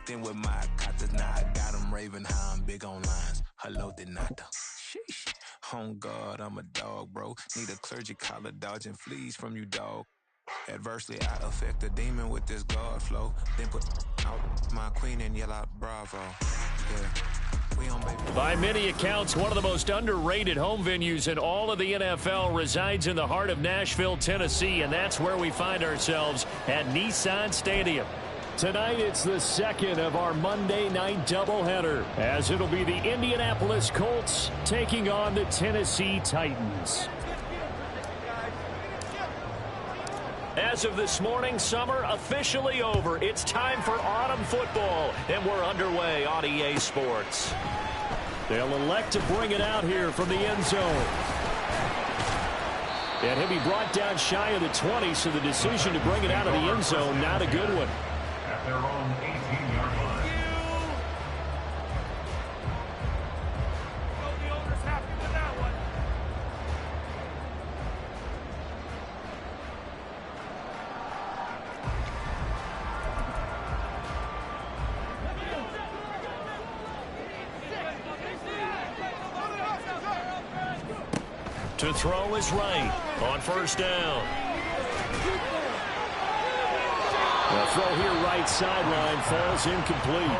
Then with my katas, now I got them raving how I'm big on lines. Hello, de nada. Sheesh. On God, I'm a dog, bro. Need a clergy collar dodging fleas from you, dog. Adversely, I affect a demon with this God flow. Then put out my queen and yell out bravo. Yeah. By many accounts, one of the most underrated home venues in all of the NFL resides in the heart of Nashville, Tennessee, and that's where we find ourselves at Nissan Stadium. Tonight, it's the second of our Monday night doubleheader, as it'll be the Indianapolis Colts taking on the Tennessee Titans. As of this morning, summer officially over. It's time for autumn football, and we're underway on EA Sports. They'll elect to bring it out here from the end zone. And he'll be brought down shy of the 20, so the decision to bring it out of the end zone, not a good one. At their own 18-yard line. The owner's happy with that one. To throw is right on first down. The throw here right sideline falls incomplete.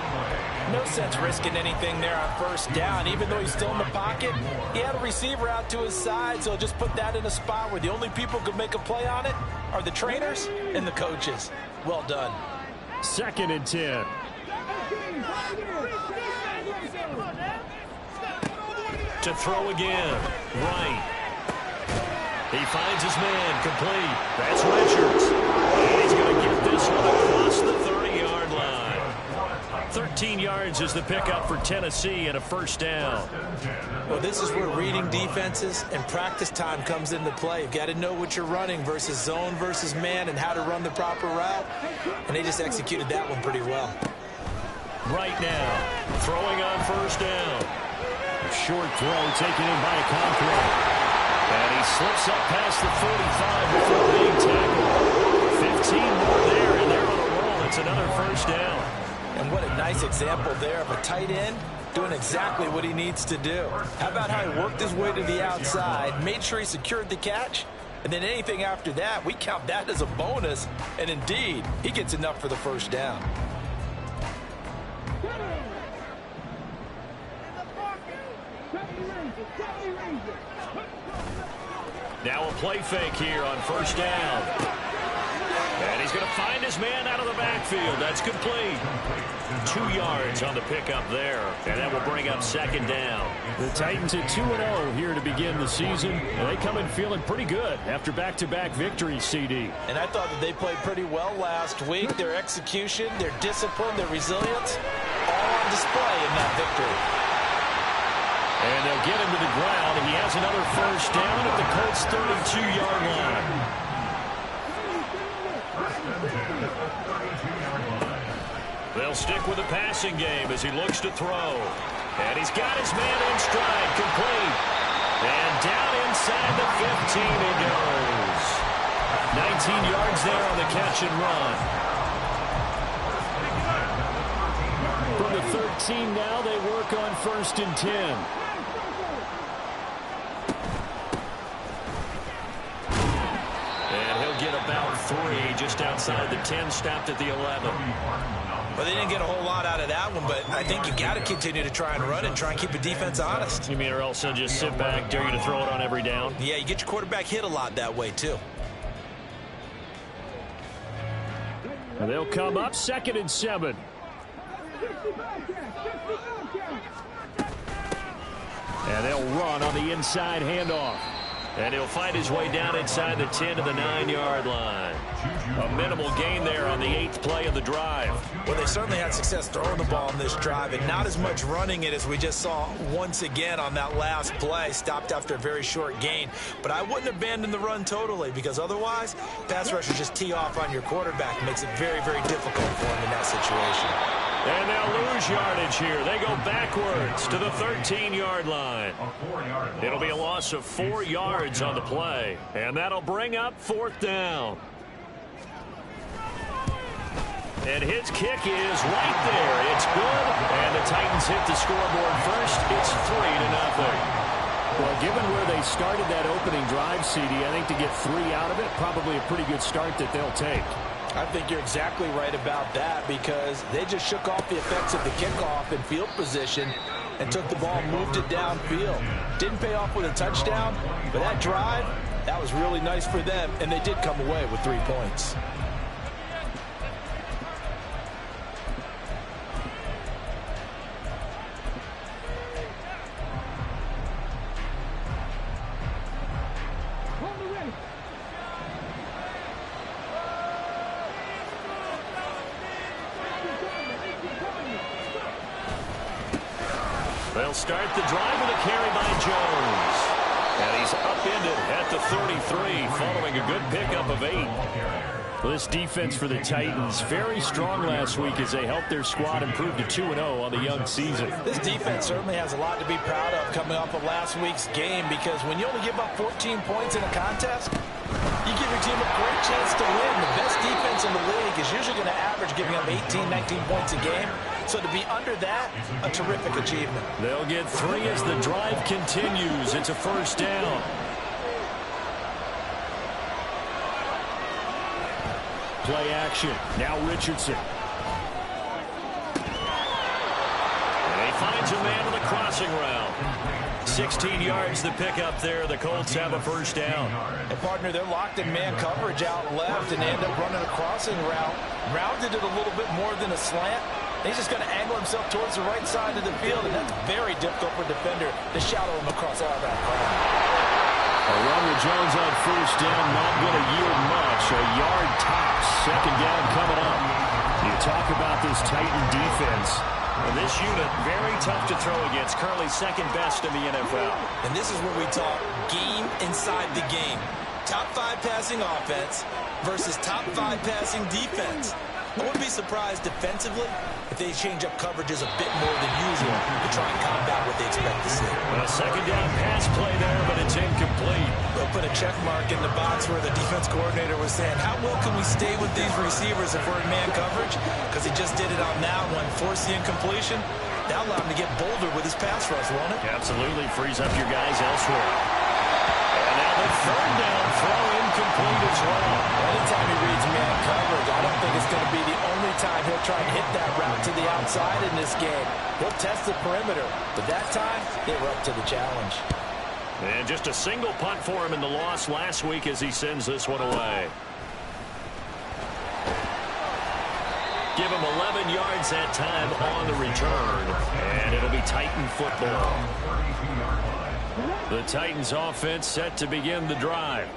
No sense risking anything there on first down. Even though he's still in the pocket, he had a receiver out to his side, so just put that in a spot where the only people who can make a play on it are the trainers and the coaches. Well done. 2nd and 10. To throw again. Right. He finds his man, complete. That's Richards. And he's going to get this one across the 30-yard line. 13 yards is the pickup for Tennessee and a first down. Well, this is where reading defenses and practice time comes into play. You've got to know what you're running versus zone versus man and how to run the proper route. And they just executed that one pretty well. Right now, throwing on first down. A short throw taken in by Okonkwo. And he slips up past the 45 before being tackled. 15 more there, and they're on a roll. It's another first down. And what a nice example there of a tight end doing exactly what he needs to do. How about how he worked his way to the outside, made sure he secured the catch, and then anything after that, we count that as a bonus. And indeed, he gets enough for the first down. Now a play fake here on first down. And he's going to find his man out of the backfield. That's complete. 2 yards on the pickup there. And that will bring up second down. The Titans at 2-0 here to begin the season. And they come in feeling pretty good after back-to-back victories, CD. And I thought that they played pretty well last week. Their execution, their discipline, their resilience, all on display in that victory. And they'll get him to the ground, and he has another first down at the Colts' 32-yard line. They'll stick with the passing game as he looks to throw. And he's got his man in stride, complete. And down inside the 15 he goes. 19 yards there on the catch and run. From the 13 now, they work on 1st and 10. Get about 3 just outside the 10, stopped at the 11. Well, they didn't get a whole lot out of that one, but I think you got to continue to try and run and try and keep the defense honest. You mean or else they'll just sit back, dare you to throw it on every down? Yeah, you get your quarterback hit a lot that way, too. And they'll come up 2nd and 7. And they'll run on the inside handoff. And he'll find his way down inside the 10 to the 9-yard line. A minimal gain there on the 8th play of the drive. Well, they certainly had success throwing the ball in this drive, and not as much running it as we just saw once again on that last play. Stopped after a very short gain. But I wouldn't abandon the run totally, because otherwise, pass rushers just tee off on your quarterback. It makes it very, very difficult for him in that situation. And they'll lose yardage here. They go backwards to the 13-yard line. It'll be a loss of 4 yards on the play. And that'll bring up 4th down. And his kick is right there. It's good, and the Titans hit the scoreboard first. It's 3-0. Well, given where they started that opening drive, CD, I think to get 3 out of it, probably a pretty good start that they'll take. I think you're exactly right about that because they just shook off the effects of the kickoff in field position and took the ball and moved it downfield. Didn't pay off with a touchdown, but that drive, that was really nice for them, and they did come away with 3 points. They'll start the drive with a carry by Jones. And he's upended at the 33 following a good pickup of 8. Well, this defense for the Titans, very strong last week as they helped their squad improve to 2-0 on the young season. This defense certainly has a lot to be proud of coming off of last week's game because when you only give up 14 points in a contest, you give your team a great chance to win. The best defense in the league is usually going to average giving up 18, 19 points a game. So to be under that, a terrific achievement. They'll get 3 as the drive continues. It's a first down. Play action. Now Richardson. And he finds a man on the crossing route. 16 yards to pick up there. The Colts have a first down. And partner, they're locked in man coverage out left and they end up running a crossing route. Rounded it a little bit more than a slant. He's just going to angle himself towards the right side of the field, and that's very difficult for a defender to shadow him across all that crowd. A run with Jones on first down, not going to yield much. A yard tops. Second down coming up. You talk about this Titan defense. And this unit, very tough to throw against. Currently second best in the NFL. And this is where we talk game inside the game. Top 5 passing offense versus top 5 passing defense. I wouldn't be surprised defensively if they change up coverages a bit more than usual to try and combat what they expect to see. A second down pass play there, but it's incomplete. They'll put a check mark in the box where the defense coordinator was saying, how well can we stay with these receivers if we're in man coverage? Because he just did it on that one, forced the incompletion. That'll allow him to get bolder with his pass rush, won't it? Absolutely, frees up your guys elsewhere. And now the third down throw incomplete as well. Anytime he reads man coverage, I don't think it's going to be the only time he'll try and hit that route to the outside in this game. He'll test the perimeter, but that time, they were up to the challenge. And just a single punt for him in the loss last week as he sends this one away. Give him 11 yards that time on the return, and it'll be Titan football. The Titans offense set to begin the drive.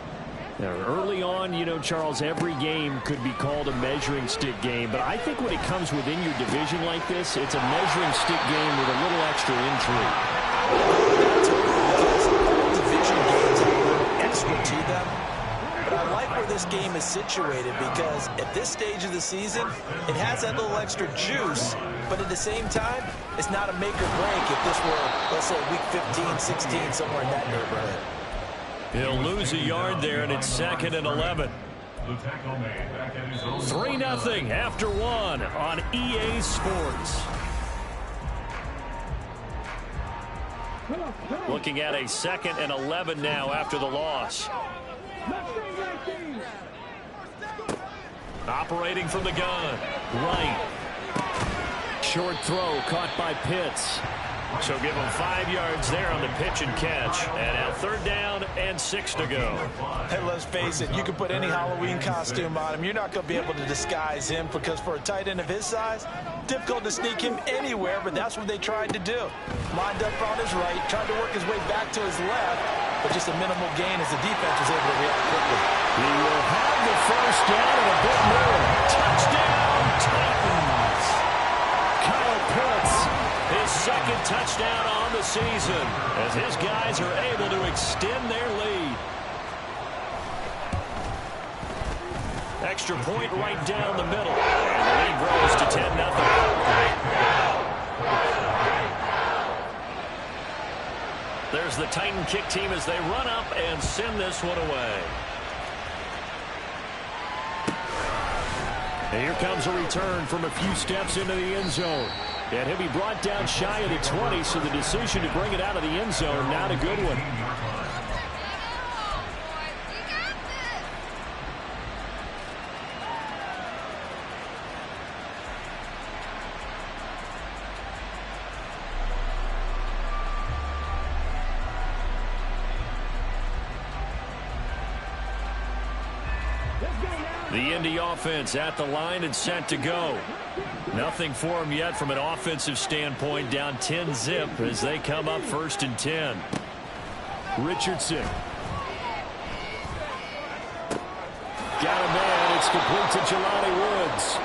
Now, early on, you know, Charles, every game could be called a measuring stick game, but I think when it comes within your division like this, it's a measuring stick game with a little extra intrigue. Division games have a little extra to them, but I like where this game is situated because at this stage of the season, it has that little extra juice, but at the same time, it's not a make or break if this were, let's say, week 15, 16, somewhere in that neighborhood. He'll lose a yard there, and it's 2nd and 11. 3-0 after 1 on EA Sports. Looking at a 2nd and 11 now after the loss. Operating from the gun. Right. Short throw caught by Pitts. So give him 5 yards there on the pitch and catch. And now 3rd down and 6 to go. Hey, let's face it, you can put any Halloween costume on him. You're not going to be able to disguise him because for a tight end of his size, difficult to sneak him anywhere, but that's what they tried to do. Lined up on his right, tried to work his way back to his left, but just a minimal gain as the defense was able to react quickly. He will have the first down and a bit more. Touchdown, Titans. Kyle Pitts, his 2nd touchdown on the season as his guys are able to extend their lead. Extra point right down the middle. And the lead grows to 10-0. There's the Titan kick team as they run up and send this one away. And here comes a return from a few steps into the end zone. And he'll be brought down shy of the 20, so the decision to bring it out of the end zone, not a good one. The Indy offense at the line and set to go. Nothing for them yet from an offensive standpoint, down 10-zip as they come up 1st and 10. Richardson. Got a man. It's complete to Jelani Woods.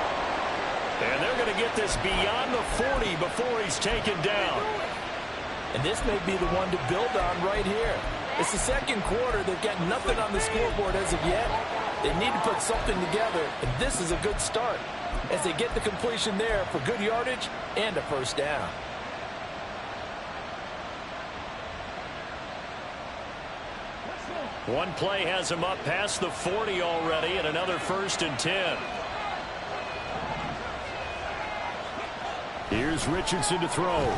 And they're going to get this beyond the 40 before he's taken down. And this may be the one to build on right here. It's the second quarter. They've got nothing on the scoreboard as of yet. They need to put something together, and this is a good start as they get the completion there for good yardage and a first down. One play has him up past the 40 already, and another 1st and 10. Here's Richardson to throw.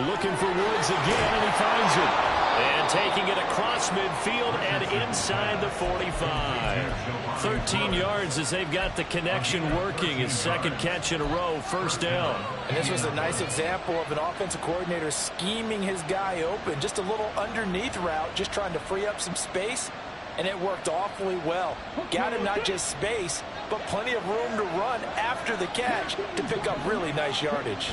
Looking for Woods again, and he finds it. And taking it across midfield and inside the 45. 13 yards as they've got the connection working. His second catch in a row, first down. And this was a nice example of an offensive coordinator scheming his guy open. Just a little underneath route, just trying to free up some space. And it worked awfully well. Got him not just space, but plenty of room to run after the catch to pick up really nice yardage.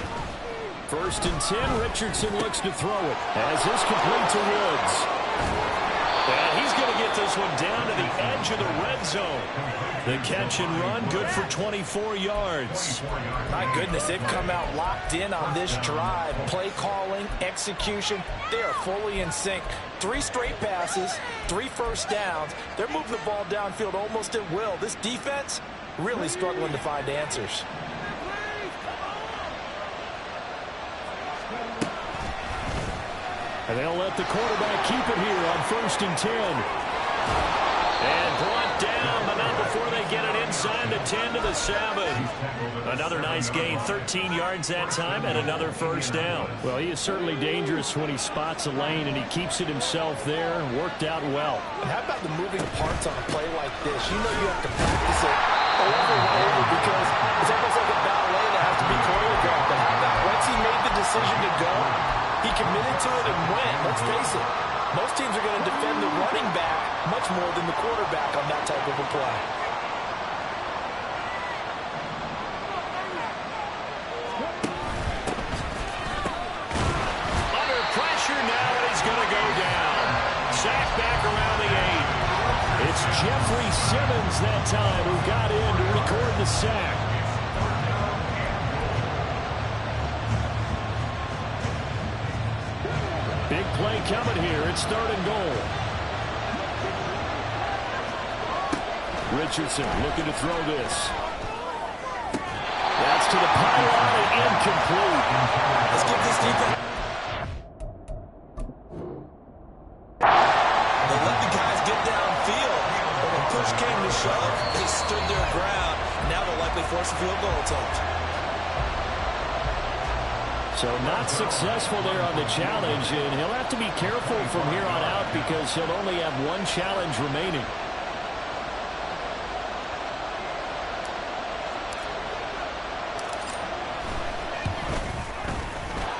1st and 10, Richardson looks to throw it as is complete to Woods. And he's going to get this one down to the edge of the red zone. The catch and run, good for 24 yards. My goodness, they've come out locked in on this drive. Play calling, execution, they are fully in sync. 3 straight passes, 3 first downs. They're moving the ball downfield almost at will. This defense really struggling to find answers. And they'll let the quarterback keep it here on 1st and 10. And brought down, but not before they get it inside the 10 to the 7. Another nice gain, 13 yards that time, and another first down. Well, he is certainly dangerous when he spots a lane, and he keeps it himself there. Worked out well. And how about the moving parts on a play like this? You know you have to practice it over and over because it's almost like a ballet that has to be choreographed. But how about once he made the decision to go, he committed to it and went. Let's face it, most teams are going to defend the running back much more than the quarterback on that type of a play. Under pressure now, and he's going to go down. Sacked back around the 8. It's Jeffrey Simmons that time who got in to record the sack. Big play coming here. It's 3rd and goal. Richardson looking to throw this. That's to the pylon and incomplete. Let's give this defense. They let the guys get downfield. But when push came to shove, they stood their ground. Now they'll likely force a field goal attempt. So not successful there on the challenge, and he'll have to be careful from here on out because he'll only have 1 challenge remaining.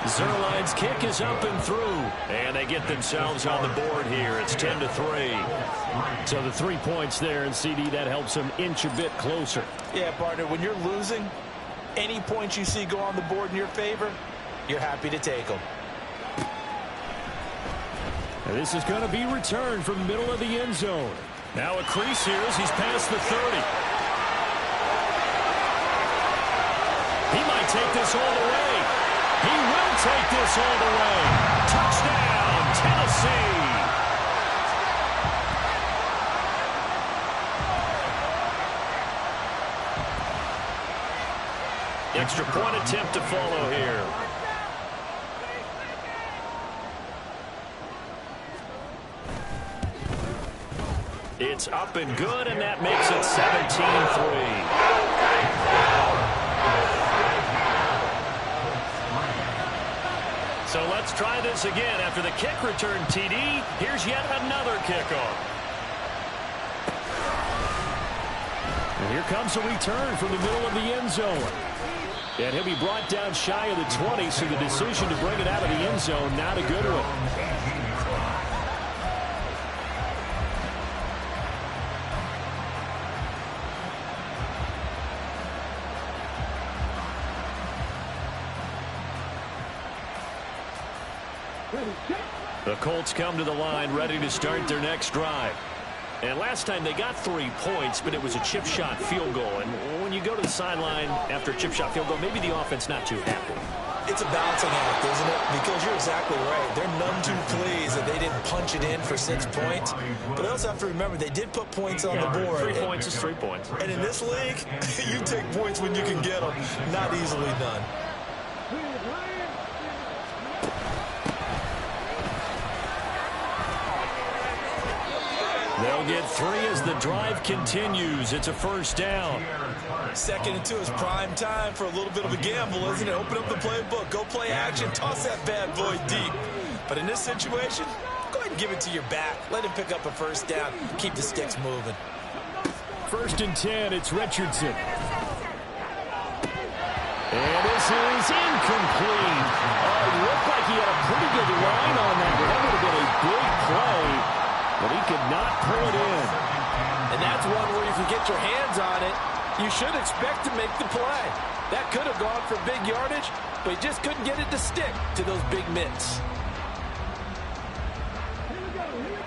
Zuerlein's kick is up and through, and they get themselves on the board here. It's 10-3. So the 3 points there, and CD, that helps them inch a bit closer. Yeah, partner, when you're losing, any points you see go on the board in your favor, you're happy to take them. And this is going to be returned from the middle of the end zone. Now a crease here as he's past the 30. He might take this all the way. He will take this all the way. Touchdown, Tennessee. Extra point attempt to follow here. It's up and good, and that makes it 17-3. So let's try this again. After the kick return TD, here's yet another kickoff. And here comes a return from the middle of the end zone. And he'll be brought down shy of the 20, so the decision to bring it out of the end zone, not a good one. The Colts come to the line ready to start their next drive. And last time they got 3 points, but it was a chip shot field goal. And when you go to the sideline after a chip shot field goal, maybe the offense not too happy. It's a balancing act, isn't it? Because you're exactly right. They're none too pleased that they didn't punch it in for 6 points. But I also have to remember they did put points on the board. 3 points is 3 points. And in this league, you take points when you can get them. Not easily done. They'll get 3 as the drive continues. It's a first down. 2nd and 2 is prime time for a little bit of a gamble, isn't it? Open up the playbook, go play action, toss that bad boy deep. But in this situation, go ahead and give it to your back. Let him pick up a first down. Keep the sticks moving. 1st and 10, it's Richardson. And this is incomplete. It looked like he had a pretty good line on that. That would have been a big play, but he could not pull it in. And that's one where if you get your hands on it, you should expect to make the play. That could have gone for big yardage, but he just couldn't get it to stick to those big mitts.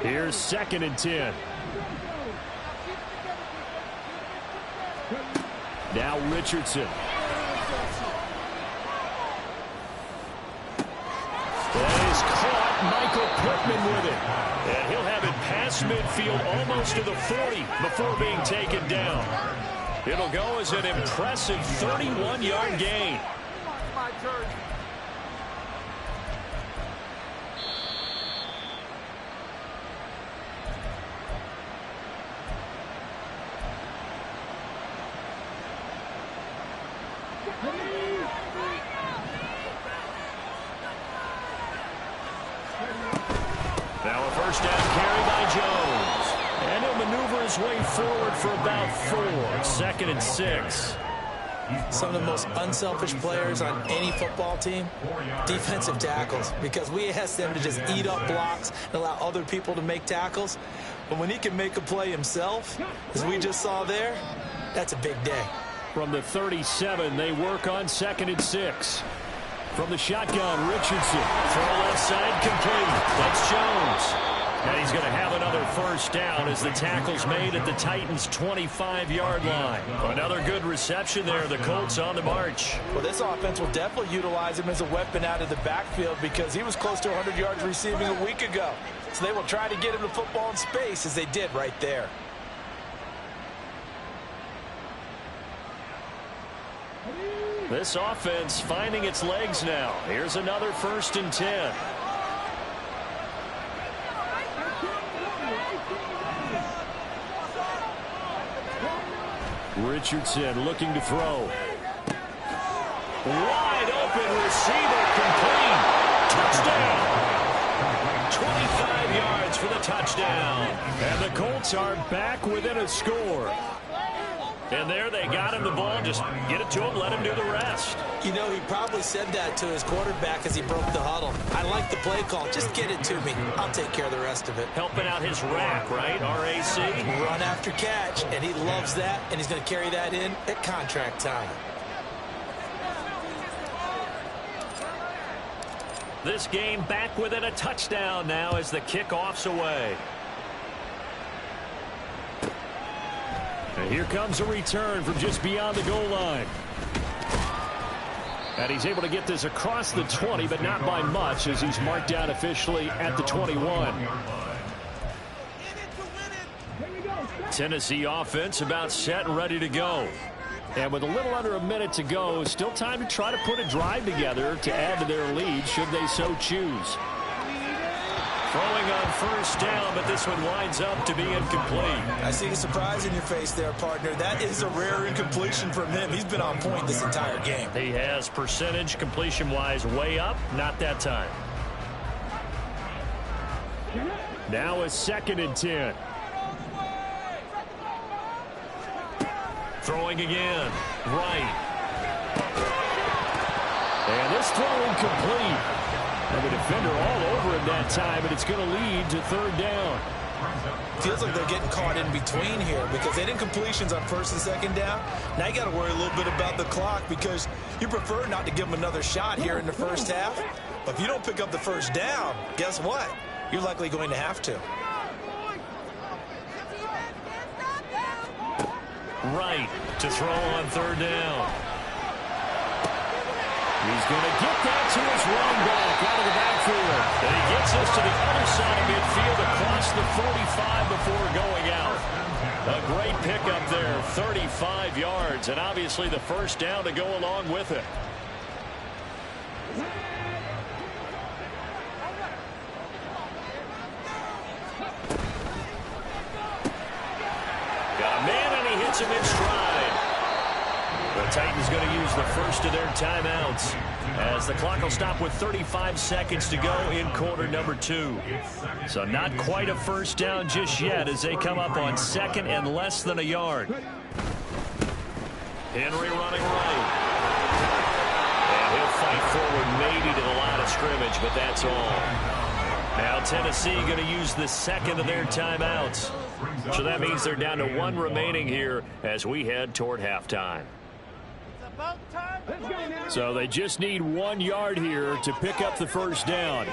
Here's 2nd and 10. Now Richardson. That is caught. Michael Pittman with it. And he'll have it past midfield almost to the 40 before being taken down. It'll go as an impressive 31-yard gain. My turn. Now a first down carry by Jones. And he'll maneuver his way forward for about 4. 2nd and 6. Some of the most unselfish players on any football team, defensive tackles, because we ask them to just eat up blocks and allow other people to make tackles. But when he can make a play himself, as we just saw there, that's a big day. From the 37, they work on 2nd and 6. From the shotgun, Richardson. Throw left side complete. That's Jones. And he's going to have another first down as the tackle's made at the Titans' 25-yard line. Another good reception there. The Colts on the march. Well, this offense will definitely utilize him as a weapon out of the backfield because he was close to 100 yards receiving a week ago. So they will try to get him the football in space as they did right there. This offense finding its legs now. Here's another 1st and 10. Richardson looking to throw. Wide open receiver complete. Touchdown. 25 yards for the touchdown. And the Colts are back within a score. And there they got him the ball. Just get it to him, let him do the rest. You know, he probably said that to his quarterback as he broke the huddle. I like the play call. Just get it to me. I'll take care of the rest of it. Helping out his rack, right? RAC. Run after catch, and he loves that, and he's going to carry that in at contract time. This game back within a touchdown now as the kickoff's away. And here comes a return from just beyond the goal line. And he's able to get this across the 20, but not by much as he's marked down officially at the 21. Tennessee offense about set and ready to go. And with a little under a minute to go, still time to try to put a drive together to add to their lead should they so choose. Throwing on first down, but this one winds up to be incomplete. I see a surprise in your face there, partner. That is a rare incompletion from him. He's been on point this entire game. He has percentage completion-wise way up, not that time. Now a 2nd and 10. Throwing again. Right. And this throw incomplete. And the defender all over him that time, and it's going to lead to 3rd down. Feels like they're getting caught in between here because they didn't completions on 1st and 2nd down. Now you got to worry a little bit about the clock because you prefer not to give them another shot here in the first half. But if you don't pick up the 1st down, guess what? You're likely going to have to. Right to throw on 3rd down. He's going to get that to his run back out of the backfield. And he gets us to the other side of midfield across the 45 before going out. A great pickup there, 35 yards, and obviously the 1st down to go along with it. Got a man, and he hits him in stride. The Titans going to use the first of their timeouts as the clock will stop with 35 seconds to go in quarter number 2. So not quite a 1st down just yet as they come up on 2nd and less than a yard. Henry running right. And he'll fight forward maybe to the line of scrimmage, but that's all. Now Tennessee going to use the 2nd of their timeouts. So that means they're down to 1 remaining here as we head toward halftime. So they just need 1 yard here to pick up the 1st down.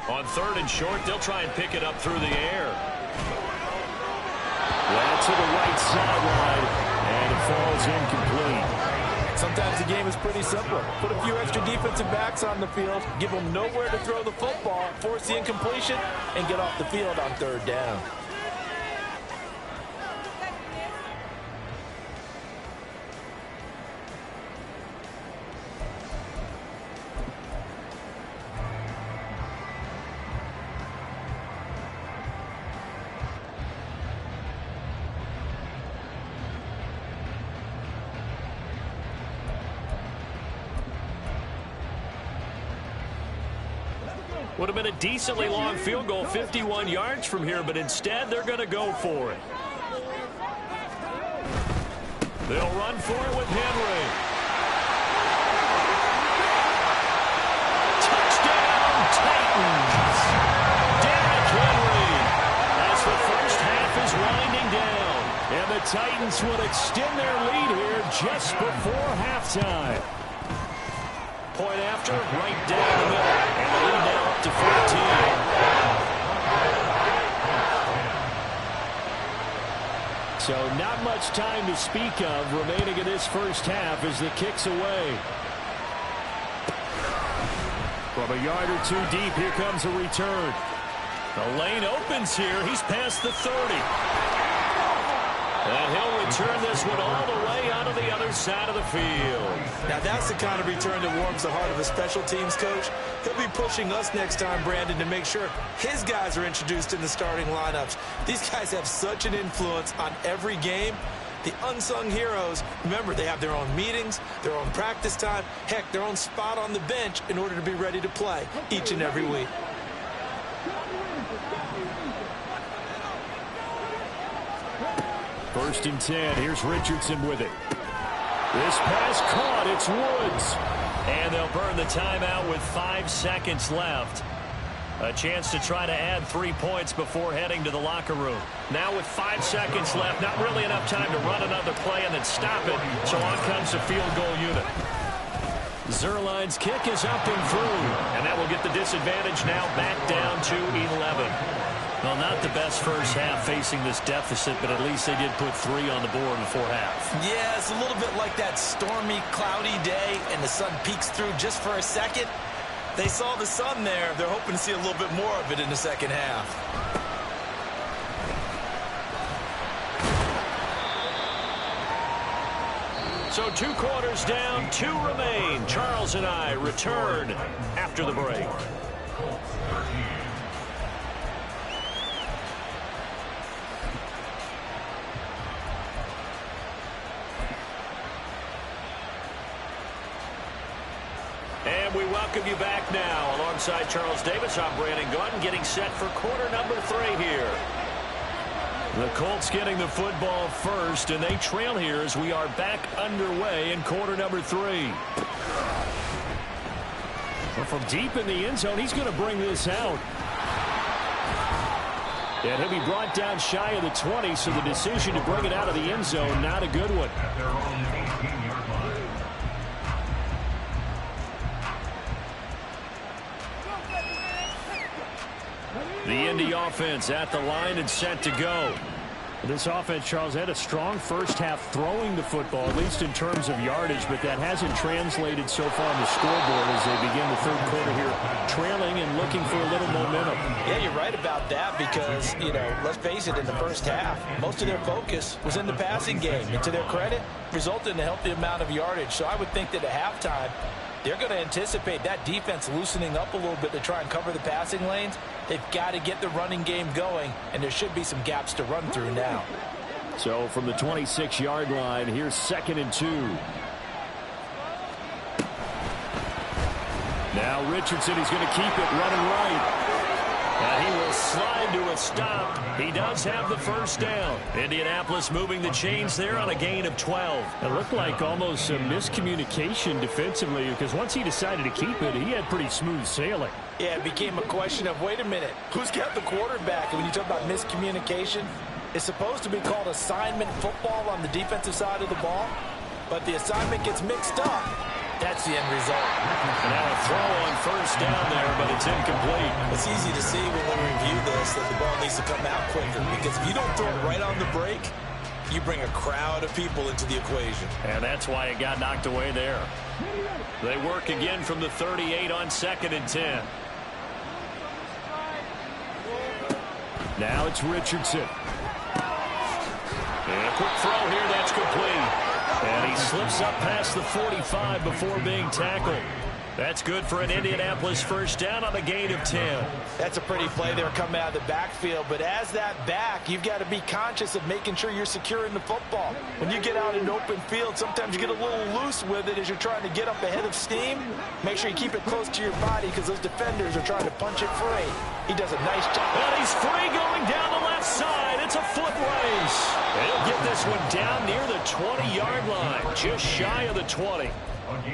On 3rd and short, they'll try and pick it up through the air. Well, to the right sideline, and it falls incomplete. Sometimes the game is pretty simple. Put a few extra defensive backs on the field, give them nowhere to throw the football, force the incompletion, and get off the field on 3rd down. Would have been a decently long field goal, 51 yards from here, but instead they're going to go for it. They'll run for it with Henry. Touchdown, Titans! Derrick Henry as the first half is winding down. And the Titans will extend their lead here just before halftime. Point after, right down the middle. And the lead now up to 14. So not much time to speak of remaining in this first half as the kick's away. From a yard or 2 deep, here comes a return. The lane opens here. He's past the 30. And he'll return this one all the way out of the other side of the field. Now that's the kind of return that warms the heart of a special teams coach. He'll be pushing us next time, Brandon, to make sure his guys are introduced in the starting lineups. These guys have such an influence on every game. The unsung heroes, remember, they have their own meetings, their own practice time, heck, their own spot on the bench in order to be ready to play each and every week. First and 10. Here's Richardson with it. This pass caught. It's Woods. And they'll burn the timeout with 5 seconds left. A chance to try to add 3 points before heading to the locker room. Now with 5 seconds left, not really enough time to run another play and then stop it. So on comes the field goal unit. Zuerlein's kick is up and through. And that will get the disadvantage now back down to 11. Well, not the best first half facing this deficit, but at least they did put 3 on the board before half. Yeah, it's a little bit like that stormy, cloudy day, and the sun peeks through just for a second. They saw the sun there. They're hoping to see a little bit more of it in the second half. So 2 quarters down, 2 remain. Charles and I return after the break. Colts 13. And we welcome you back now. Alongside Charles Davis, I'm Brandon Gaudin, getting set for quarter number 3 here. The Colts getting the football first, and they trail here as we are back underway in quarter number 3. Well, from deep in the end zone, he's going to bring this out. And he'll be brought down shy of the 20, so the decision to bring it out of the end zone, not a good one. At their own 18-yard line. The Indy offense at the line and set to go. This offense, Charles, had a strong first half throwing the football, at least in terms of yardage, but that hasn't translated so far on the scoreboard as they begin the third quarter here, trailing and looking for a little momentum. Yeah, you're right about that because, let's face it, in the first half, most of their focus was in the passing game. And to their credit, resulted in a healthy amount of yardage. So I would think that at halftime, they're going to anticipate that defense loosening up a little bit to try and cover the passing lanes. They've got to get the running game going, and there should be some gaps to run through now. So from the 26-yard line, here's 2nd and 2. Now Richardson is going to keep it running right. And he will slide to a stop. He does have the first down. Indianapolis moving the chains there on a gain of 12. It looked like almost a miscommunication defensively because once he decided to keep it, he had pretty smooth sailing. Yeah, it became a question of, wait a minute, who's got the quarterback? And when you talk about miscommunication, it's supposed to be called assignment football on the defensive side of the ball, but the assignment gets mixed up. That's the end result. Now a throw on first down there, but it's incomplete. It's easy to see when we review this that the ball needs to come out quicker because if you don't throw it right on the break, you bring a crowd of people into the equation. And that's why it got knocked away there. They work again from the 38 on 2nd and 10. Now it's Richardson. And a quick throw here, that's complete. And he slips up past the 45 before being tackled. That's good for an Indianapolis first down on a gain of 10. That's a pretty play there coming out of the backfield. But as that back, you've got to be conscious of making sure you're securing the football. When you get out in open field, sometimes you get a little loose with it as you're trying to get up ahead of steam. Make sure you keep it close to your body because those defenders are trying to punch it free. He does a nice job. And he's free going down the left side. It's a foot race. He'll get this one down near the 20-yard line, just shy of the 20.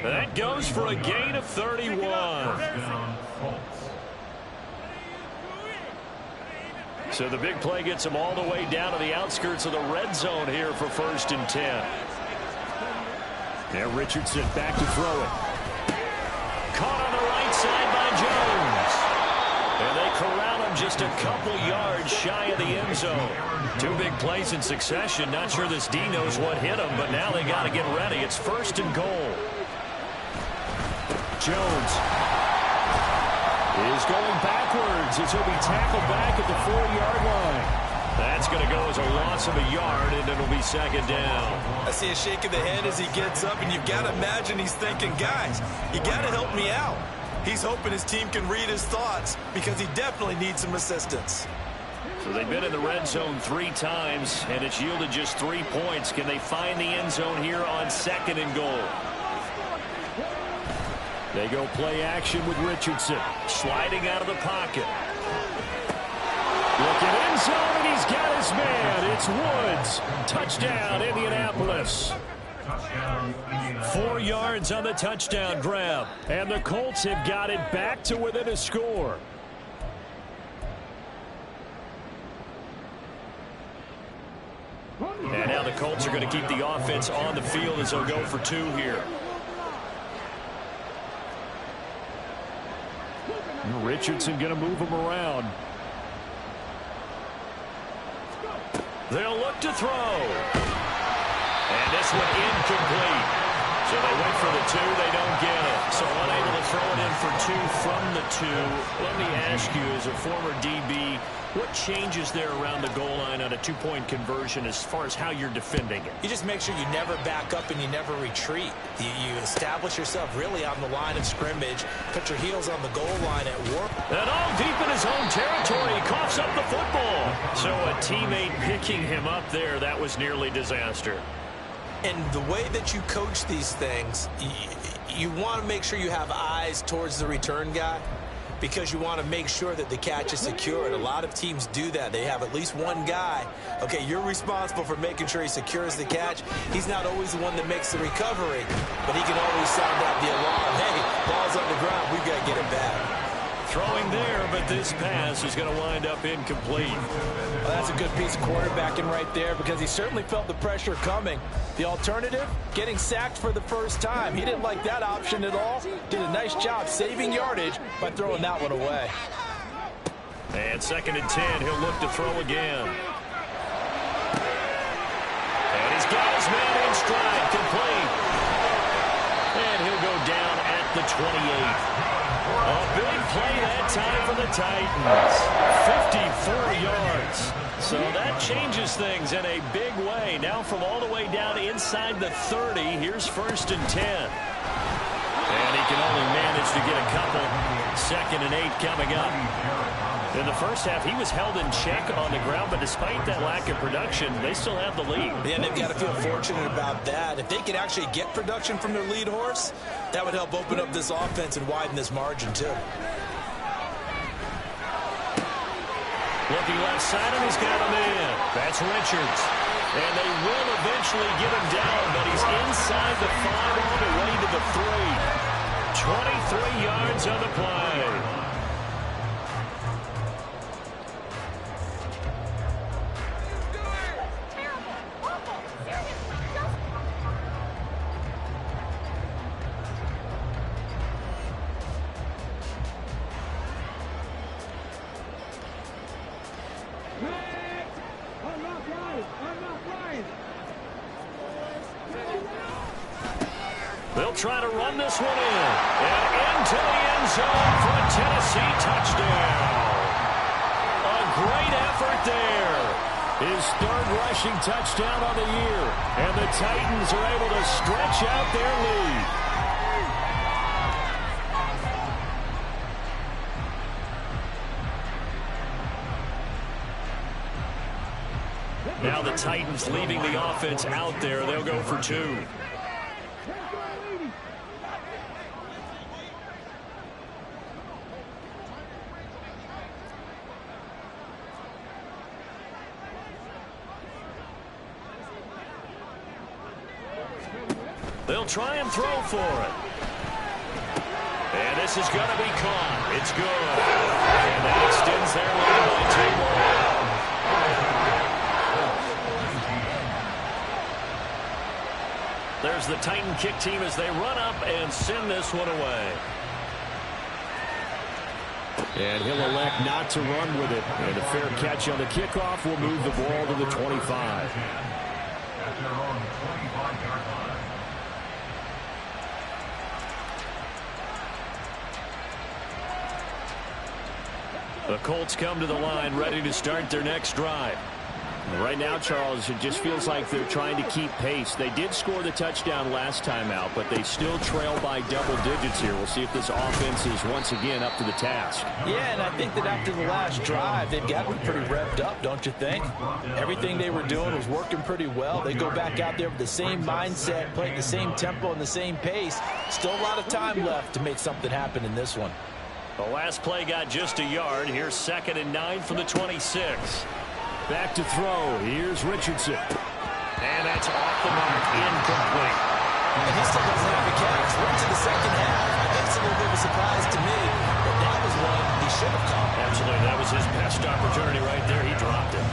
That goes for a gain of 31. So the big play gets him all the way down to the outskirts of the red zone here for 1st and 10. Now Richardson back to throw it. Caught on the right side by Jones. And they corral him just a couple yards shy of the end zone. 2 big plays in succession. Not sure this D knows what hit him, but now they got to get ready. It's 1st and goal. Jones is going backwards as he'll be tackled back at the 4-yard line. That's going to go as a loss of a yard, and it'll be 2nd down. I see a shake of the head as he gets up, and you've got to imagine he's thinking, guys, you got to help me out. He's hoping his team can read his thoughts because he definitely needs some assistance. So they've been in the red zone 3 times, and it's yielded just 3 points. Can they find the end zone here on 2nd and goal? They go play action with Richardson. Sliding out of the pocket. Looking end zone, and he's got his man. It's Woods. Touchdown, Indianapolis. 4 yards on the touchdown grab. And the Colts have got it back to within a score. And now the Colts are going to keep the offense on the field as they'll go for 2 here. Richardson going to move him around. They'll look to throw. And this one incomplete. So they went for the the 2. They don't get it. So unable to throw it in for 2 from the 2. Let me ask you, as a former DB, what changes there around the goal line on a 2-point conversion as far as how you're defending it? You just make sure you never back up and you never retreat. You establish yourself really on the line of scrimmage, put your heels on the goal line at work. And all deep in his own territory, he coughs up the football. So a teammate picking him up there, that was nearly disaster. And the way that you coach these things, you want to make sure you have eyes towards the return guy, because you want to make sure that the catch is secure. And a lot of teams do that. They have at least one guy. Okay, you're responsible for making sure he secures the catch. He's not always the one that makes the recovery, but he can always sound out the alarm. Hey, ball's on the ground. We've got to get it back. Throwing there, but this pass is going to wind up incomplete. Well, that's a good piece of quarterbacking right there, because he certainly felt the pressure coming. The alternative, getting sacked for the first time. He didn't like that option at all. Did a nice job saving yardage by throwing that one away. And 2nd and 10, he'll look to throw again. And he's got his man in stride, complete. And he'll go down at the 28. A big play that time for the Titans. 54 yards. So that changes things in a big way. Now from all the way down inside the 30, here's 1st and 10. And he can only manage to get a couple. 2nd and 8 coming up. In the first half, he was held in check on the ground, but despite that lack of production, they still have the lead. Yeah, they've got to feel fortunate about that. If they could actually get production from their lead horse, that would help open up this offense and widen this margin, too. Looking left side, and he's got him in. That's Richards. And they will eventually get him down, but he's inside the 5 all the way to the 3. 23 yards on the play. They'll try to run this one in. And into the end zone for a Tennessee touchdown. A great effort there. His 3rd rushing touchdown on the year. And the Titans are able to stretch out their lead. Now the Titans leaving the offense out there. They'll go for 2. They'll try and throw for it. And this is going to be caught. It's good. And that extends their lead by 2 more. There's the Titan kick team as they run up and send this one away. And he'll elect not to run with it. And a fair catch on the kickoff will move the ball to the 25. At their own 25-yard line. The Colts come to the line ready to start their next drive. Right now, Charles, it just feels like they're trying to keep pace. They did score the touchdown last time out, but they still trail by double digits here. We'll see if this offense is once again up to the task. Yeah, and I think that after the last drive, they've gotten pretty revved up, don't you think? Everything they were doing was working pretty well. They go back out there with the same mindset, play at the same tempo and the same pace. Still a lot of time left to make something happen in this one. The last play got just a yard. Here's 2nd and 9 from the 26. Back to throw. Here's Richardson. And that's off the mark. Incomplete. And he still doesn't have a catch. We're into the second half. I think it's a little bit of a surprise to me, but that was one he should have caught. Absolutely. That was his best opportunity right there. He dropped it.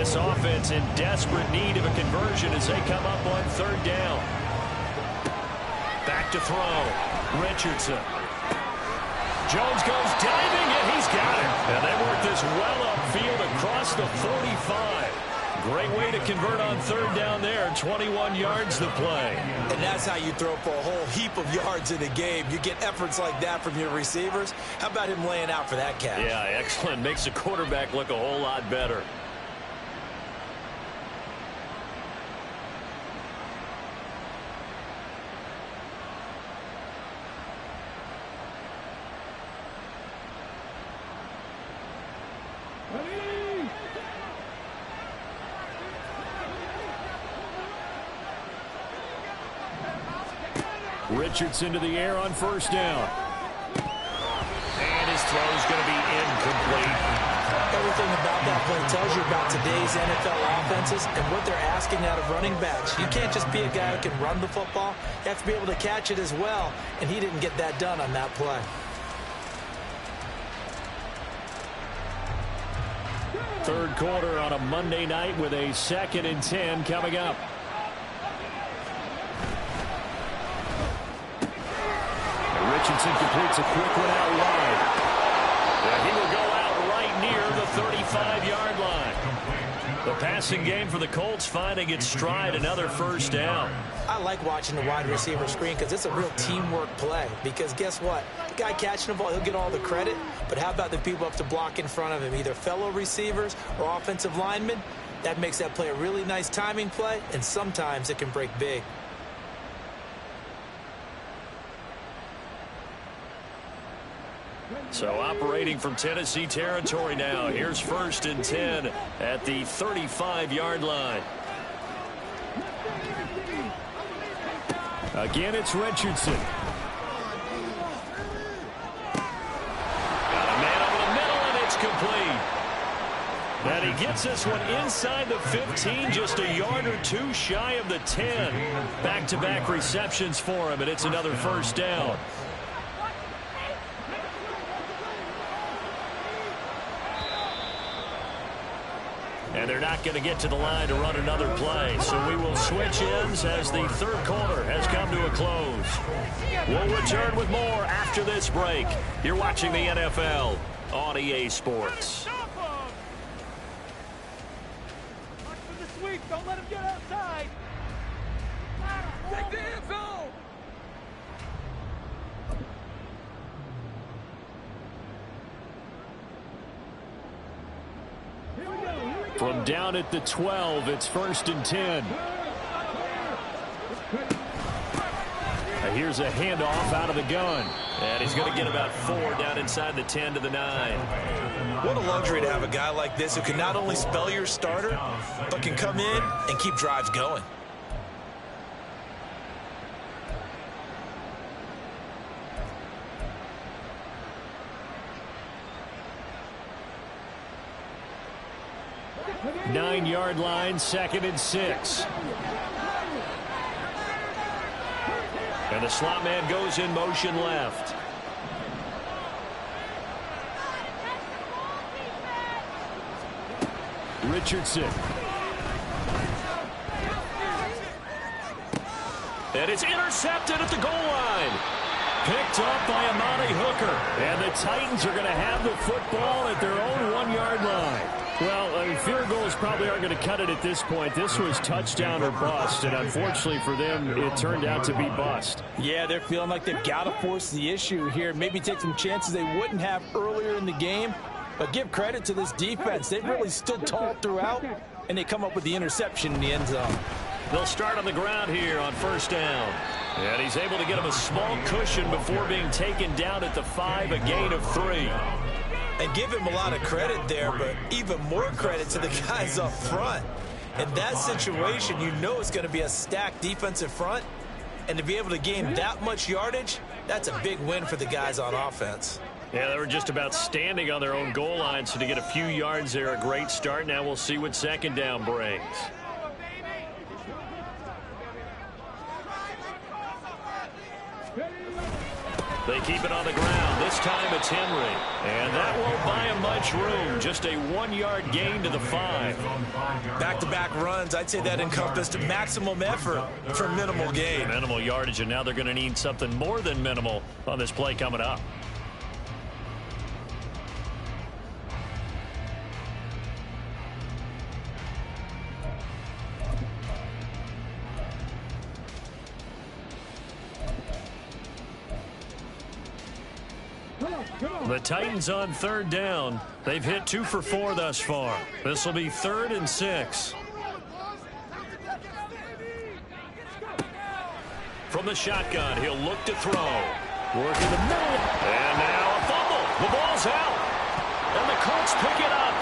This offense in desperate need of a conversion as they come up on third down. Back to throw. Richardson. Jones goes diving, and he's got it. And they work this well upfield across the 45. Great way to convert on third down there. 21 yards to play. And that's how you throw for a whole heap of yards in a game. You get efforts like that from your receivers. How about him laying out for that catch? Yeah, excellent. Makes the quarterback look a whole lot better. Richardson to the air on first down. And his throw is going to be incomplete. Everything about that play tells you about today's NFL offenses and what they're asking out of running backs. You can't just be a guy who can run the football. You have to be able to catch it as well, and he didn't get that done on that play. Third quarter on a Monday night with a 2nd and 10 coming up. Richardson completes a quick one out wide. And he will go out right near the 35-yard line. The passing game for the Colts finding its stride, another first down. I like watching the wide receiver screen because it's a real teamwork play. Because guess what? The guy catching the ball, he'll get all the credit. But how about the people up to block in front of him, either fellow receivers or offensive linemen? That makes that play a really nice timing play, and sometimes it can break big. So operating from Tennessee territory now. Here's 1st and 10 at the 35-yard line. Again, it's Richardson. Got a man over the middle, and it's complete. And he gets this one inside the 15, just a yard or two shy of the 10. Back-to-back receptions for him, and it's another first down. And they're not going to get to the line to run another play. So we will switch ends as the third quarter has come to a close. We'll return with more after this break. You're watching the NFL on EA Sports. Watch for the sweep. Don't let him get outside. Take the end zone. From down at the 12, it's 1st and 10. Here's a handoff out of the gun. And he's going to get about 4 down inside the 10 to the 9. What a luxury to have a guy like this who can not only spell your starter, but can come in and keep drives going. Nine-yard line, 2nd and 6. And the slot man goes in motion left. Richardson. And it's intercepted at the goal line. Picked up by Amani Hooker. And the Titans are going to have the football at their own 1-yard line. Well, field goals probably aren't going to cut it at this point. This was touchdown or bust, and unfortunately for them, it turned out to be bust. Yeah, they're feeling like they've got to force the issue here. Maybe take some chances they wouldn't have earlier in the game. But give credit to this defense. They've really stood tall throughout, and they come up with the interception in the end zone. They'll start on the ground here on first down. And he's able to get him a small cushion before being taken down at the 5, a gain of 3. And give him a lot of credit there, but even more credit to the guys up front. In that situation, you know it's going to be a stacked defensive front. And to be able to gain that much yardage, that's a big win for the guys on offense. Yeah, they were just about standing on their own goal line, so to get a few yards there, a great start. Now we'll see what second down brings. They keep it on the ground. This time it's Henry. And that won't buy him much room. Just a 1-yard gain to the 5. Back-to-back runs, I'd say that encompassed maximum effort for minimal gain. Minimal yardage, and now they're going to need something more than minimal on this play coming up. The Titans on 3rd down. They've hit 2 for 4 thus far. This will be 3rd and 6. From the shotgun, he'll look to throw. Working the middle. And now a fumble. The ball's out. And the Colts pick it up.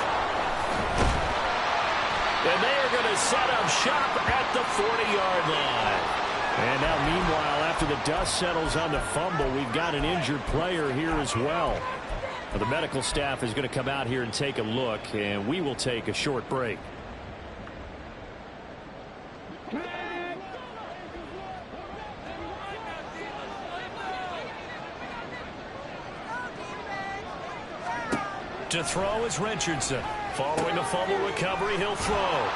And they are going to set up shop at the 40-yard line. And now, meanwhile, after the dust settles on the fumble, we've got an injured player here as well. The medical staff is going to come out here and take a look, and we will take a short break. To throw is Richardson. Following the fumble recovery, he'll throw.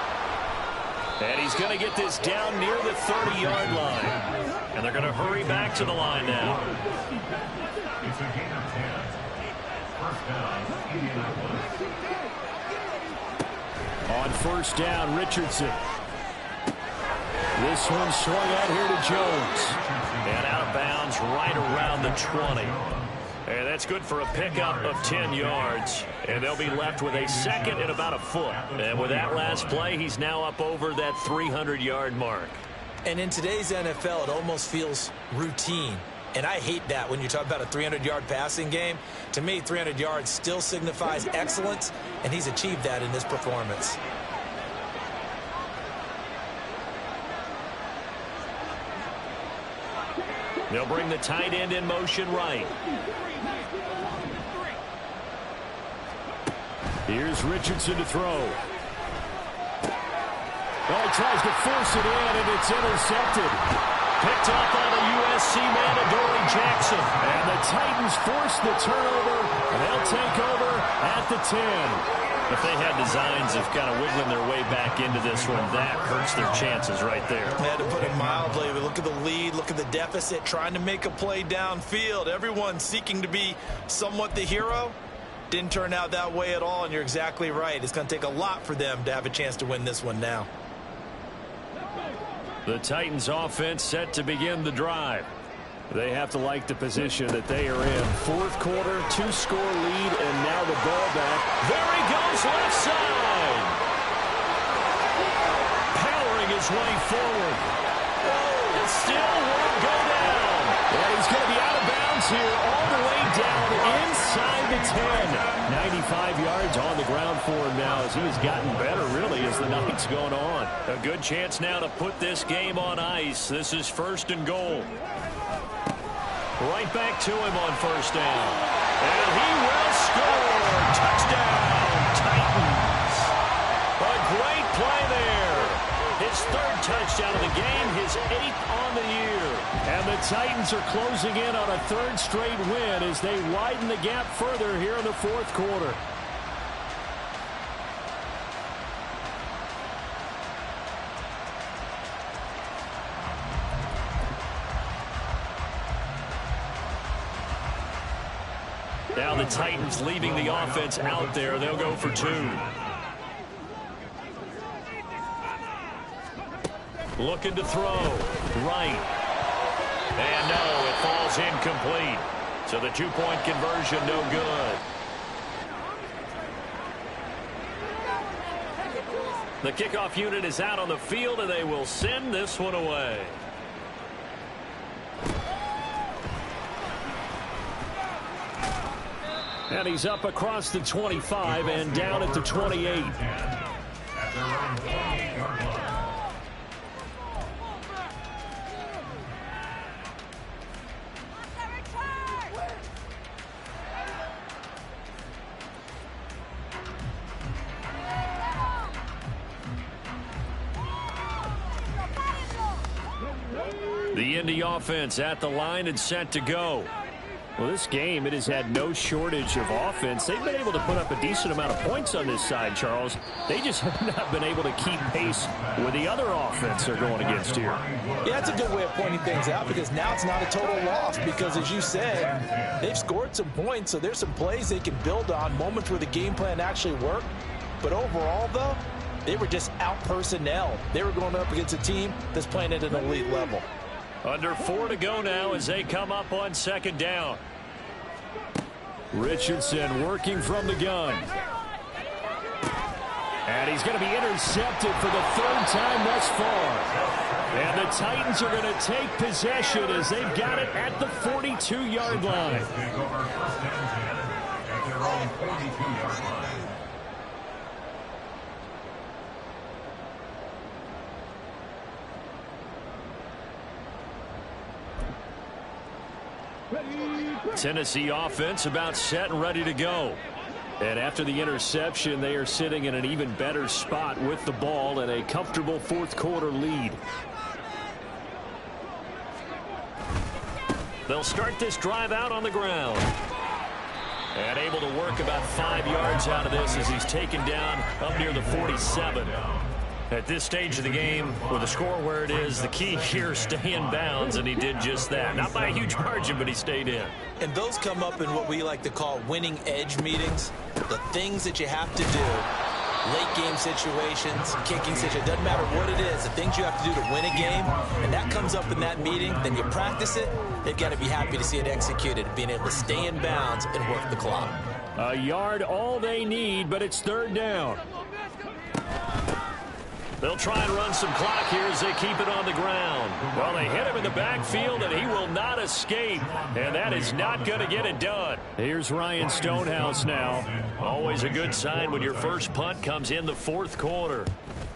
And he's going to get this down near the 30-yard line. And they're going to hurry back to the line now. It's a gain of 10. First down, Indianapolis. On 1st down, Richardson. This one swung out here to Jones. And out of bounds right around the 20. And that's good for a pickup of 10 yards. And they'll be left with a 2nd and about a foot. And with that last play, he's now up over that 300-yard mark. And in today's NFL, it almost feels routine. And I hate that when you talk about a 300-yard passing game. To me, 300 yards still signifies excellence, and he's achieved that in this performance. They'll bring the tight end in motion right. Here's Richardson to throw. Oh, he tries to force it in, and it's intercepted. Picked up by the USC man, Adoree Jackson. And the Titans force the turnover, and they'll take over at the 10. If they had designs of kind of wiggling their way back into this one, that hurts their chances right there. To put it mildly, but look at the lead, look at the deficit, trying to make a play downfield. Everyone seeking to be somewhat the hero. Didn't turn out that way at all, and you're exactly right. It's going to take a lot for them to have a chance to win this one now. The Titans offense set to begin the drive. They have to like the position that they are in. 4th quarter, 2-score lead, and now the ball back. There he goes, left side. Powering his way forward. Oh, it still won't go down. And he's going to be out of bounds here all the way down inside the 10. 95 yards on the ground for him now as he has gotten better, really, as the night's going on. A good chance now to put this game on ice. This is 1st and goal. Right back to him on 1st down. And he will score. Touchdown, Titans. A great play there. His 3rd touchdown of the game, his 8th on the year. And the Titans are closing in on a 3rd straight win as they widen the gap further here in the 4th quarter. Now the Titans leaving the offense out there. They'll go for 2. Looking to throw. Right. And no, it falls incomplete. So the 2-point conversion no good. The kickoff unit is out on the field, and they will send this one away. And he's up across the 25 and down at the 28. At their own 28-yard line. The Indy offense at the line and set to go. Well, this game, it has had no shortage of offense. They've been able to put up a decent amount of points on this side, Charles. They just have not been able to keep pace with the other offense they're going against here. Yeah, that's a good way of pointing things out because now it's not a total loss because, as you said, they've scored some points, so there's some plays they can build on, moments where the game plan actually worked. But overall, though, they were just out-personnel. They were going up against a team that's playing at an elite level. Under 4 to go now as they come up on second down. Richardson working from the gun. And he's going to be intercepted for the third time thus far. And the Titans are going to take possession as they've got it at the 42-yard line. Take over first and 10 at their own 42-yard line. Tennessee offense about set and ready to go. And after the interception, they are sitting in an even better spot with the ball and a comfortable fourth quarter lead. They'll start this drive out on the ground. And able to work about 5 yards out of this as he's taken down up near the 47. At this stage of the game, with the score where it is, the key here is stay in bounds, and he did just that. Not by a huge margin, but he stayed in. And those come up in what we like to call winning edge meetings. The things that you have to do, late game situations, kicking situations, doesn't matter what it is, the things you have to do to win a game, and that comes up in that meeting, then you practice it, they've got to be happy to see it executed, being able to stay in bounds and work the clock. A yard all they need, but it's third down. They'll try and run some clock here as they keep it on the ground. Well, they hit him in the backfield, and he will not escape. And that is not going to get it done. Here's Ryan Stonehouse now. Always a good sign when your first punt comes in the fourth quarter.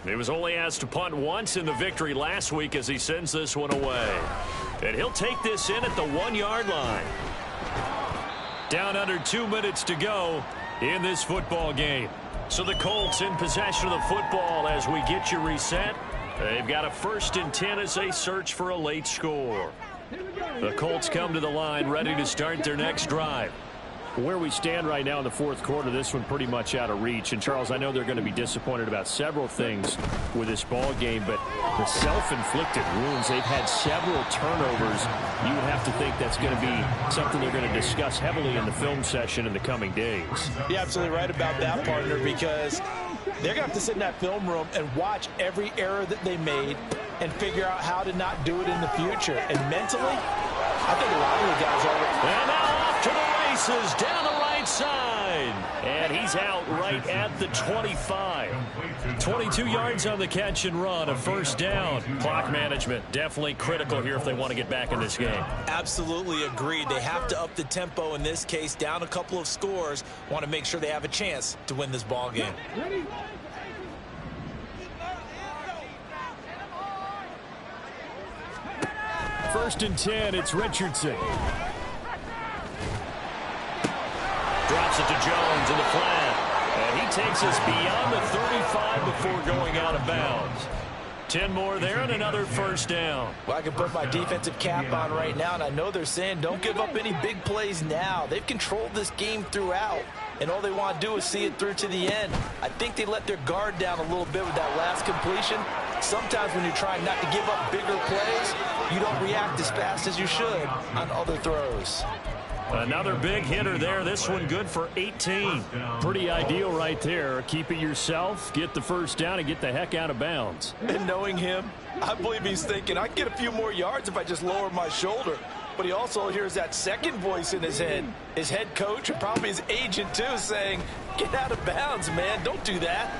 He was only asked to punt once in the victory last week as he sends this one away. And he'll take this in at the 1-yard line. Down under 2 minutes to go in this football game. So the Colts in possession of the football as we get you reset. They've got a 1st and 10 as they search for a late score. The Colts come to the line ready to start their next drive. Where we stand right now in the fourth quarter, this one pretty much out of reach. And, Charles, I know they're going to be disappointed about several things with this ball game, but the self-inflicted wounds, they've had several turnovers. You would have to think that's going to be something they're going to discuss heavily in the film session in the coming days. You're absolutely right about that, partner, because they're going to have to sit in that film room and watch every error that they made and figure out how to not do it in the future. And mentally, I think a lot of the guys are. And now off to the races down the right side. And he's out right at the 25. 22 yards on the catch and run, a first down. Clock management definitely critical here if they want to get back in this game. Absolutely agreed. They have to up the tempo in this case, down a couple of scores. Want to make sure they have a chance to win this ball game. First and 10, it's Richardson. Drops it to Jones in the flat. And he takes us beyond the 35 before going out of bounds. 10 more there and another first down. Well, I can put my defensive cap on right now, and I know they're saying don't give up any big plays now. They've controlled this game throughout, and all they want to do is see it through to the end. I think they let their guard down a little bit with that last completion. Sometimes when you're trying not to give up bigger plays, you don't react as fast as you should on other throws. Another big hitter there. This one good for 18. Pretty ideal right there. Keep it yourself, get the first down, and get the heck out of bounds. And knowing him, I believe he's thinking, I can get a few more yards if I just lower my shoulder. But he also hears that second voice in his head, his head coach and probably his agent too, saying, get out of bounds, man. Don't do that.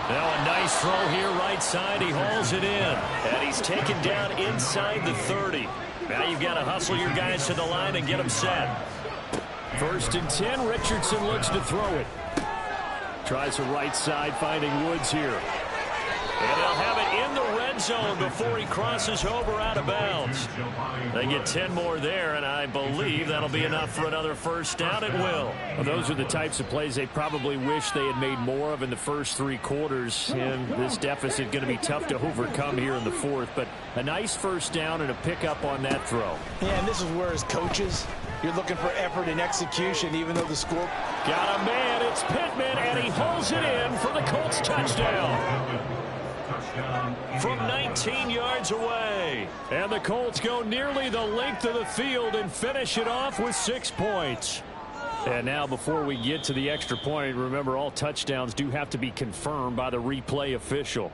Now a nice throw here right side. He hauls it in. And he's taken down inside the 30. Now you've got to hustle your guys to the line and get them set. First and 10, Richardson looks to throw it. Tries the right side, finding Woods here. And they'll have it in the red end zone before he crosses over out of bounds. They get 10 more there, and I believe that'll be enough for another first down at will. Well, those are the types of plays they probably wish they had made more of in the first 3 quarters. And this deficit going to be tough to overcome here in the fourth. But a nice first down and a pickup on that throw. Yeah, and this is where as coaches, you're looking for effort and execution, even though the score... Got a man, it's Pittman, and he holds it in for the Colts touchdown. From 19 yards away. And the Colts go nearly the length of the field and finish it off with 6 points. And now before we get to the extra point, remember all touchdowns do have to be confirmed by the replay official.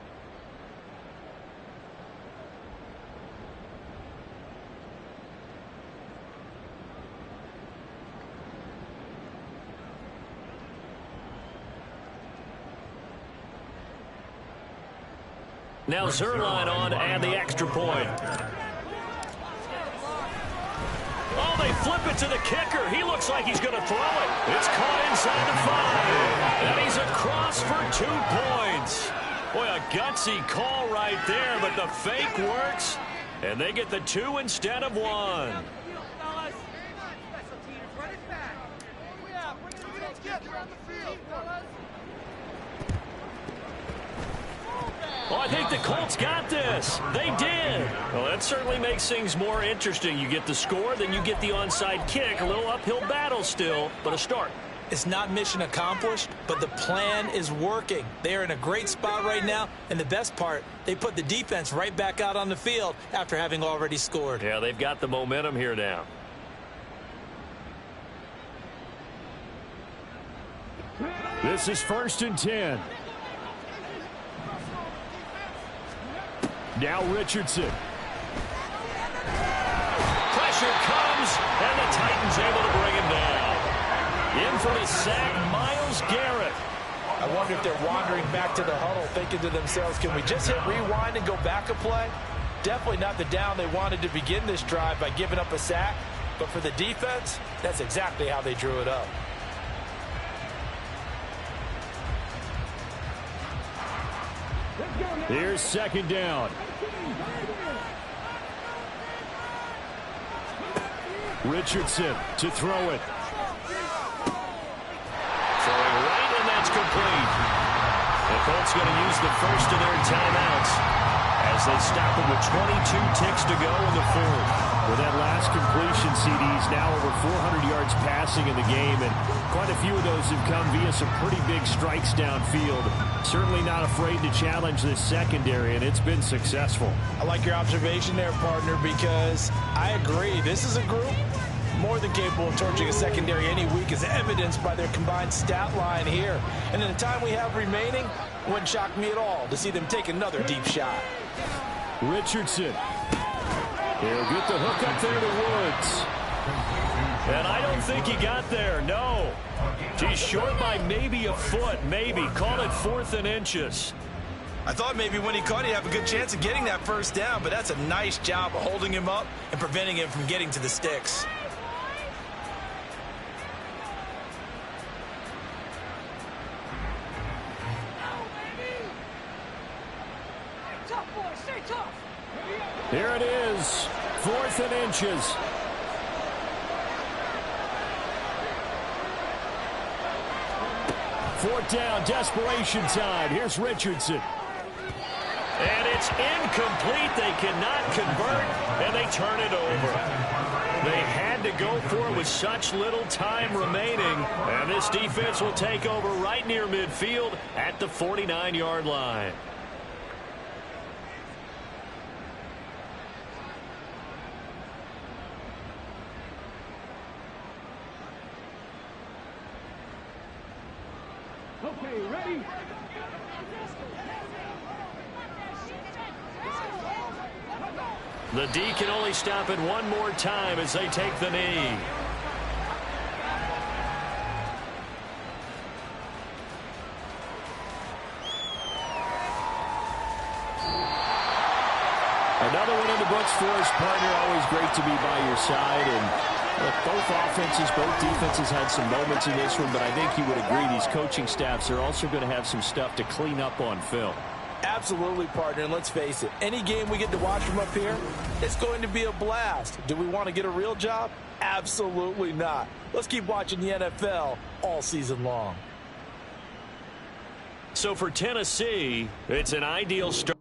Now Zuerlein on and the extra point. Oh, they flip it to the kicker. He looks like he's going to throw it. It's caught inside the 5. And he's across for 2 points. Boy, a gutsy call right there, but the fake works. And they get the 2 instead of 1. Oh, I think the Colts got this. They did. Well, that certainly makes things more interesting. You get the score, then you get the onside kick. A little uphill battle still, but a start. It's not mission accomplished, but the plan is working. They are in a great spot right now, and the best part, they put the defense right back out on the field after having already scored. Yeah, they've got the momentum here now. This is 1st and 10. Now Richardson. Pressure comes, and the Titans able to bring him down. In for the sack, Myles Garrett. I wonder if they're wandering back to the huddle thinking to themselves, can we just hit rewind and go back a play? Definitely not the down they wanted to begin this drive by giving up a sack. But for the defense, that's exactly how they drew it up. Here's 2nd down. Richardson to throw it. Throwing right, and that's complete. The Colts going to use the first of their timeouts as they stop it with 22 ticks to go in the fourth. With that last completion, CD's now over 400 yards passing in the game, and quite a few of those have come via some pretty big strikes downfield. Certainly not afraid to challenge this secondary, and it's been successful. I like your observation there, partner, because I agree. This is a group more than capable of torching a secondary any week, as evidenced by their combined stat line here. And in the time we have remaining, it wouldn't shock me at all to see them take another deep shot. Richardson. He'll get the hook up there to Woods. And I don't think he got there, no. He's short by maybe a foot, maybe. Call it 4th and inches. I thought maybe when he caught, he'd have a good chance of getting that first down, but that's a nice job of holding him up and preventing him from getting to the sticks. Here it is, 4th and inches. Fourth down, desperation time. Here's Richardson. And it's incomplete. They cannot convert, and they turn it over. They had to go for it with such little time remaining, and this defense will take over right near midfield at the 49-yard line. Okay, ready? The D can only stop it one more time as they take the knee. Another one in the books for us, partner. Always great to be by your side. And look, both offenses, both defenses had some moments in this one, but I think you would agree these coaching staffs are also going to have some stuff to clean up on film. Absolutely, partner, and let's face it, any game we get to watch from up here, it's going to be a blast. Do we want to get a real job? Absolutely not. Let's keep watching the NFL all season long. So for Tennessee, it's an ideal start.